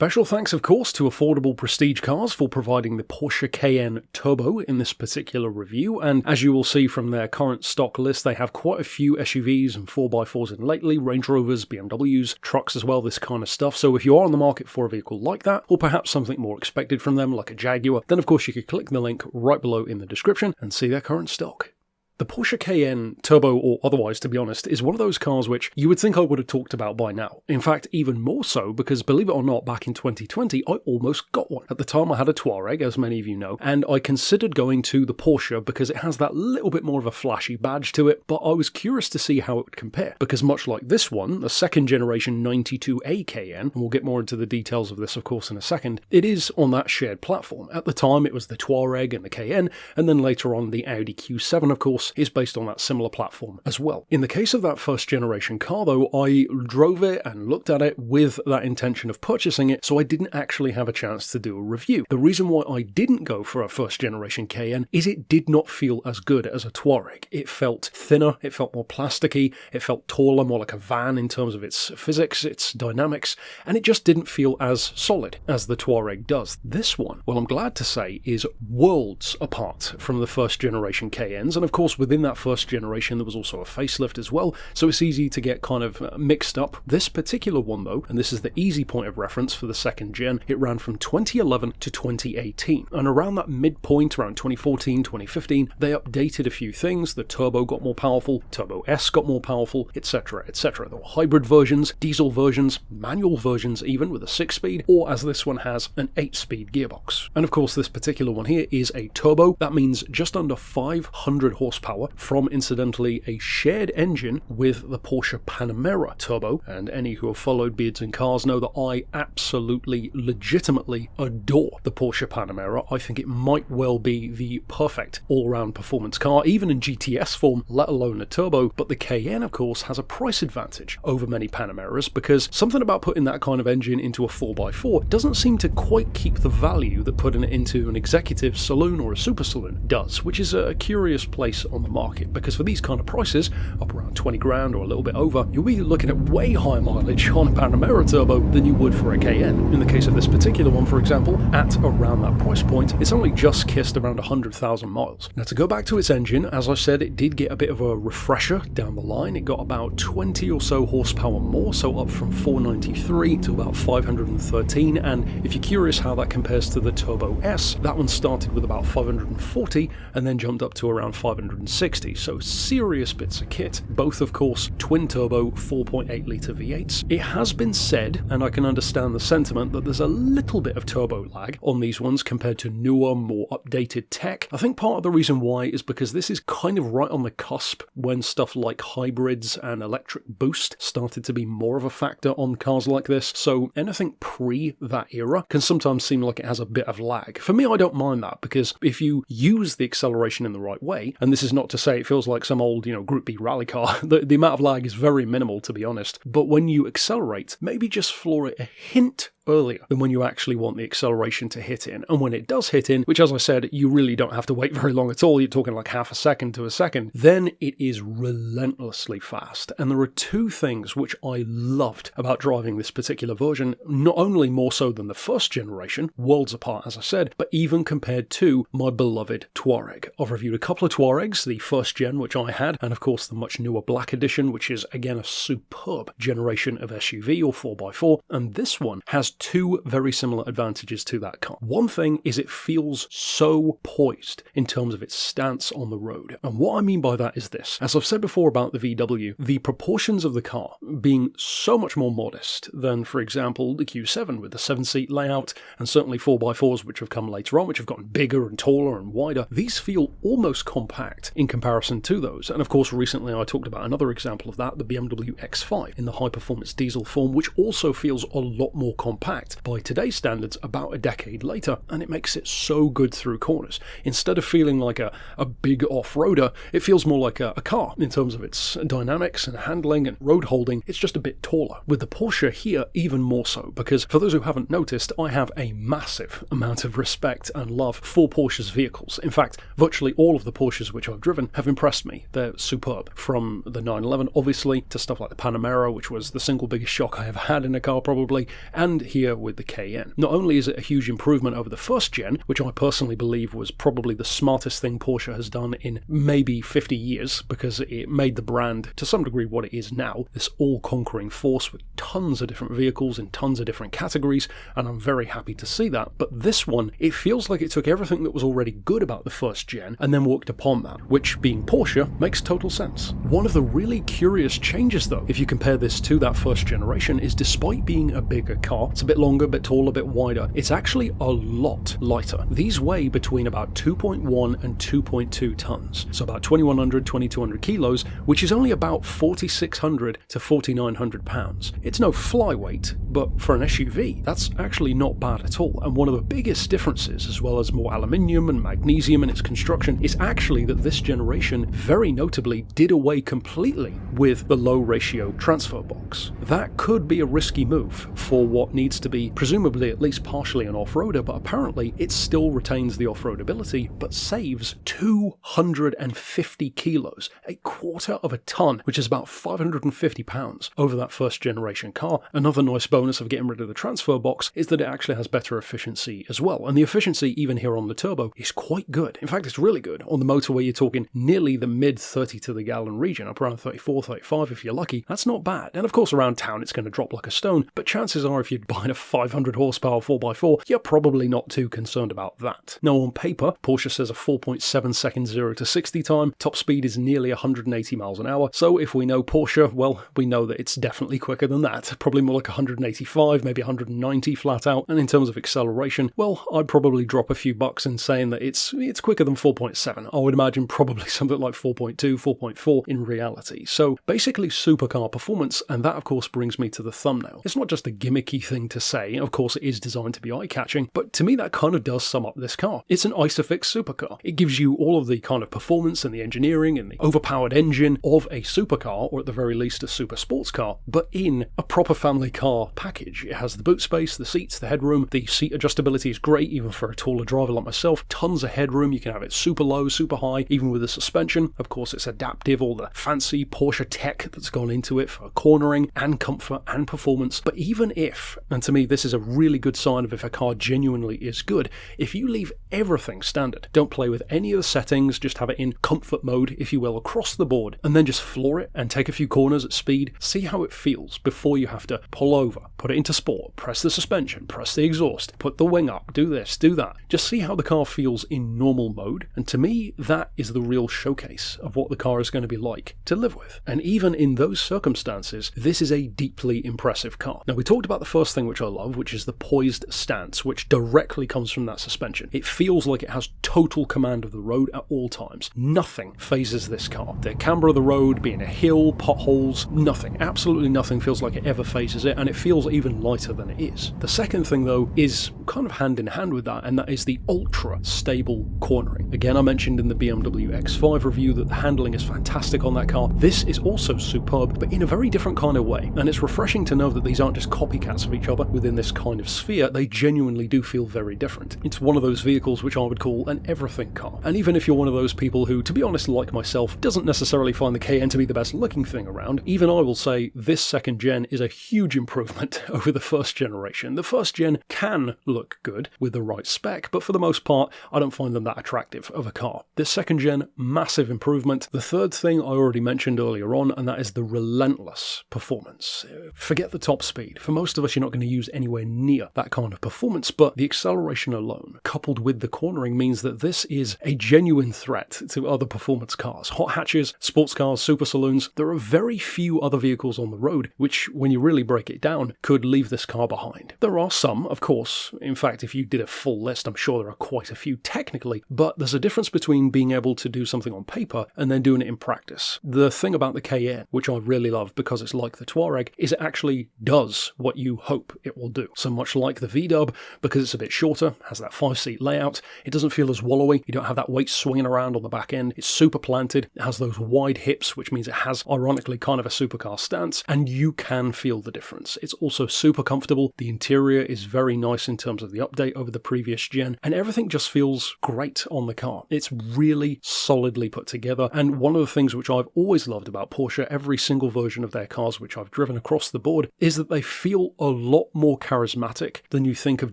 Special thanks, of course, to Affordable Prestige Cars for providing the Porsche Cayenne Turbo in this particular review, and as you will see from their current stock list, they have quite a few SUVs and 4x4s in lately, Range Rovers, BMWs, trucks as well, this kind of stuff. So if you are on the market for a vehicle like that, or perhaps something more expected from them, like a Jaguar, then of course you could click the link right below in the description and see their current stock. The Porsche Cayenne, turbo or otherwise to be honest, is one of those cars which you would think I would have talked about by now. In fact, even more so because believe it or not, back in 2020, I almost got one. At the time I had a Touareg, as many of you know, and I considered going to the Porsche because it has that little bit more of a flashy badge to it, but I was curious to see how it would compare. Because much like this one, the second generation 92A Cayenne, and we'll get more into the details of this of course in a second, it is on that shared platform. At the time it was the Touareg and the Cayenne, and then later on the Audi Q7 of course, is based on that similar platform as well. In the case of that first generation car though, I drove it and looked at it with that intention of purchasing it, so I didn't actually have a chance to do a review. The reason why I didn't go for a first generation Cayenne is it did not feel as good as a Touareg. It felt thinner, it felt more plasticky, it felt taller, more like a van in terms of its physics, its dynamics, and it just didn't feel as solid as the Touareg does. This one, well I'm glad to say, is worlds apart from the first generation Cayennes, and of course within that first generation there was also a facelift as well, so it's easy to get kind of mixed up. This particular one though, and this is the easy point of reference for the second gen, it ran from 2011 to 2018, and around that midpoint, around 2014, 2015, they updated a few things. The turbo got more powerful, Turbo S got more powerful, etc, etc. There were hybrid versions, diesel versions, manual versions even with a 6-speed, or as this one has, an 8-speed gearbox. And of course this particular one here is a turbo. That means just under 500 horsepower from, incidentally, a shared engine with the Porsche Panamera turbo, and any who have followed Beards and Cars know that I absolutely, legitimately adore the Porsche Panamera. I think it might well be the perfect all-round performance car, even in GTS form, let alone a turbo, but the Cayenne, of course, has a price advantage over many Panameras because something about putting that kind of engine into a 4x4 doesn't seem to quite keep the value that putting it into an executive saloon or a super saloon does, which is a curious place on the market, because for these kind of prices, up around 20 grand or a little bit over, you'll be looking at way higher mileage on a Panamera turbo than you would for a Cayenne. In the case of this particular one, for example, at around that price point, it's only just kissed around 100,000 miles. Now to go back to its engine, as I said, it did get a bit of a refresher down the line. It got about 20 or so horsepower more, so up from 493 to about 513, and if you're curious how that compares to the Turbo S, that one started with about 540 and then jumped up to around 560, so serious bits of kit, both of course twin turbo 4.8 litre V8s. It has been said, and I can understand the sentiment, that there's a little bit of turbo lag on these ones compared to newer, more updated tech. I think part of the reason why is because this is kind of right on the cusp when stuff like hybrids and electric boost started to be more of a factor on cars like this, so anything pre that era can sometimes seem like it has a bit of lag. For me, I don't mind that, because if you use the acceleration in the right way, and this is not to say it feels like some old, Group B rally car, the amount of lag is very minimal to be honest, but when you accelerate, maybe just floor it a hint earlier than when you actually want the acceleration to hit in. And when it does hit in, which as I said, you really don't have to wait very long at all, you're talking like half a second to a second, then it is relentlessly fast. And there are two things which I loved about driving this particular version, not only more so than the first generation, worlds apart as I said, but even compared to my beloved Touareg. I've reviewed a couple of Touaregs, the first gen which I had, and of course the much newer black edition, which is again a superb generation of SUV or 4x4, and this one has two very similar advantages to that car. One thing is it feels so poised in terms of its stance on the road. And what I mean by that is this. As I've said before about the VW, the proportions of the car being so much more modest than, for example, the Q7 with the 7-seat layout, and certainly 4x4s which have come later on, which have gotten bigger and taller and wider, these feel almost compact in comparison to those. And of course recently I talked about another example of that, the BMW X5 in the high-performance diesel form, which also feels a lot more compact by today's standards about a decade later, and it makes it so good through corners. Instead of feeling like a big off-roader, it feels more like a car in terms of its dynamics and handling and road holding. It's just a bit taller. With the Porsche here, even more so, because for those who haven't noticed, I have a massive amount of respect and love for Porsche's vehicles. In fact, virtually all of the Porsches which I've driven have impressed me. They're superb. From the 911, obviously, to stuff like the Panamera, which was the single biggest shock I ever had in a car probably, and here with the Cayenne. Not only is it a huge improvement over the first gen, which I personally believe was probably the smartest thing Porsche has done in maybe 50 years, because it made the brand to some degree what it is now, this all-conquering force with tons of different vehicles in tons of different categories, and I'm very happy to see that. But this one, it feels like it took everything that was already good about the first gen and then worked upon that, which, being Porsche, makes total sense. One of the really curious changes though, if you compare this to that first generation, is despite being a bigger car, it's a bit longer, a bit taller, a bit wider, it's actually a lot lighter. These weigh between about 2.1 and 2.2 tons, so about 2100, 2200 kilos, which is only about 4600 to 4900 pounds. It's no flyweight, but for an SUV, that's actually not bad at all. And one of the biggest differences, as well as more aluminium and magnesium in its construction, is actually that this generation very notably did away completely with the low ratio transfer box. That could be a risky move for what needs to be presumably at least partially an off-roader, but apparently it still retains the off-road ability, but saves 250 kilos, a quarter of a ton, which is about 550 pounds over that first generation car. Another nice bonus of getting rid of the transfer box is that it actually has better efficiency as well, and the efficiency even here on the turbo is quite good. In fact, it's really good. On the motorway you're talking nearly the mid 30 to the gallon region, up around 34, 35 if you're lucky. That's not bad. And of course around town it's going to drop like a stone, but chances are if you're buying a 500 horsepower 4x4, you're probably not too concerned about that. Now on paper, Porsche says a 4.7 second 0 to 60 time, top speed is nearly 180 miles an hour, so if we know Porsche, well, we know that it's definitely quicker than that, probably more like 185, maybe 190 flat out, and in terms of acceleration, well, I'd probably drop a few bucks in saying that it's quicker than 4.7. I would imagine probably something like 4.2, 4.4 in reality. So basically supercar performance, and that of course brings me to the thumbnail. It's not just a gimmicky thing to say, of course it is designed to be eye-catching, but to me that kind of does sum up this car. It's an Isofix supercar. It gives you all of the kind of performance and the engineering and the overpowered engine of a supercar, or at the very least a super sports car, but in a proper family car package. It has the boot space, the seats, the headroom, the seat adjustability is great even for a taller driver like myself, tons of headroom, you can have it super low, super high, even with the suspension. Of course it's adaptive, all the fancy Porsche tech that's gone into it for cornering and comfort and performance. But even if, and to me this is a really good sign of if a car genuinely is good, if you leave everything standard, don't play with any of the settings, just have it in comfort mode, if you will, across the board, and then just floor it and take a few corners at speed, see how it feels before you have to pull over, put it into sport, press the suspension, press the exhaust, put the wing up, do this, do that. Just see how the car feels in normal mode, and to me that is the real showcase of what the car is going to be like to live with. And even in those circumstances, this is a deeply impressive car. Now we talked about the first thing which I love, which is the poised stance, which directly comes from that suspension. It feels like it has total command of the road at all times. Nothing phases this car. The camber of the road, being a hill, potholes, nothing, absolutely nothing feels like it ever phases it, and it feels even lighter than it is. The second thing though is kind of hand in hand with that, and that is the ultra stable cornering. Again, I mentioned in the BMW X5 review that the handling is fantastic on that car. This is also superb, but in a very different kind of way, and it's refreshing to know that these aren't just copycats of each other within this kind of sphere. They genuinely do feel very different. It's one of those vehicles which I would call an everything car, and even if you're one of those people who, to be honest, like myself, doesn't necessarily find the Cayenne to be the best looking thing around, even I will say this second gen is a huge improvement over the first generation. The first gen can look good with the right spec, but for the most part I don't find them that attractive of a car. This second gen, massive improvement. The third thing I already mentioned earlier on, and that is the relentless performance. Forget the top speed. For most of us you're not going to use anywhere near that kind of performance, but the acceleration alone, coupled with the cornering, means that this is a genuine threat to other performance cars. Hot hatches, sports cars, super saloons. There are very few other vehicles on the road which, when you really break it down, could leave this car behind. There are some, of course. In fact, if you did a full list, I'm sure there are quite a few technically, but there's a difference between being able to do something on paper and then doing it in practice. The thing about the Cayenne, which I really love because it's like the Touareg, is it actually does what you hope it will do. So much like the VW, because it's a bit shorter, has that 5-seat layout, it doesn't feel as wallowy, you don't have that weight swinging around on the back end, it's super planted, it has those wide hips, which means it has, ironically, kind of a supercar stance, and you can feel the difference. It's also super comfortable, the interior is very nice in terms of the update over the previous gen, and everything just feels great on the car. It's really solidly put together, and one of the things which I've always loved about Porsche, every single version of their cars which I've driven across the board, is that they feel a lot lot more charismatic than you think of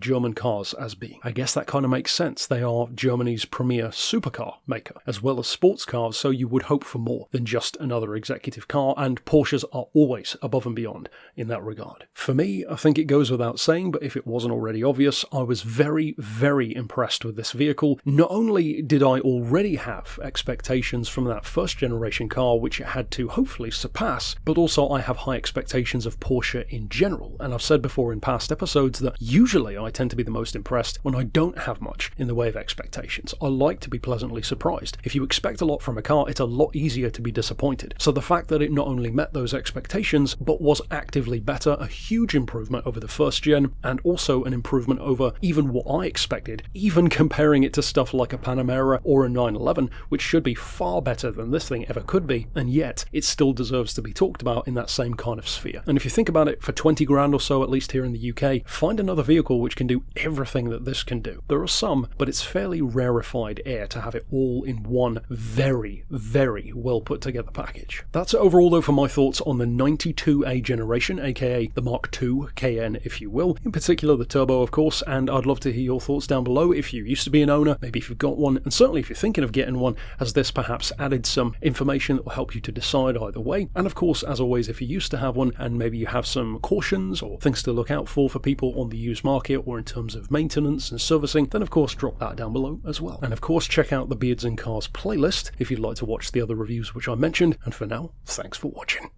German cars as being. I guess that kind of makes sense. They are Germany's premier supercar maker, as well as sports cars, so you would hope for more than just another executive car, and Porsches are always above and beyond in that regard. For me, I think it goes without saying, but if it wasn't already obvious, I was very, very impressed with this vehicle. Not only did I already have expectations from that first generation car, which it had to hopefully surpass, but also I have high expectations of Porsche in general, and I've said before in past episodes that usually I tend to be the most impressed when I don't have much in the way of expectations. I like to be pleasantly surprised. If you expect a lot from a car, it's a lot easier to be disappointed. So the fact that it not only met those expectations, but was actively better, a huge improvement over the first gen, and also an improvement over even what I expected, even comparing it to stuff like a Panamera or a 911, which should be far better than this thing ever could be, and yet it still deserves to be talked about in that same kind of sphere. And if you think about it, for 20 grand or so, at least here in the UK, find another vehicle which can do everything that this can do. There are some, but it's fairly rarefied air to have it all in one very, very well put together package. That's it overall though for my thoughts on the 92A generation, aka the Mark II Cayenne if you will, in particular the turbo of course, and I'd love to hear your thoughts down below if you used to be an owner, maybe if you've got one, and certainly if you're thinking of getting one, has this perhaps added some information that will help you to decide either way. And of course, as always, if you used to have one and maybe you have some cautions or things to look out for people on the used market or in terms of maintenance and servicing, then of course drop that down below as well. And of course check out the Beards and Cars playlist if you'd like to watch the other reviews which I mentioned, and for now, thanks for watching.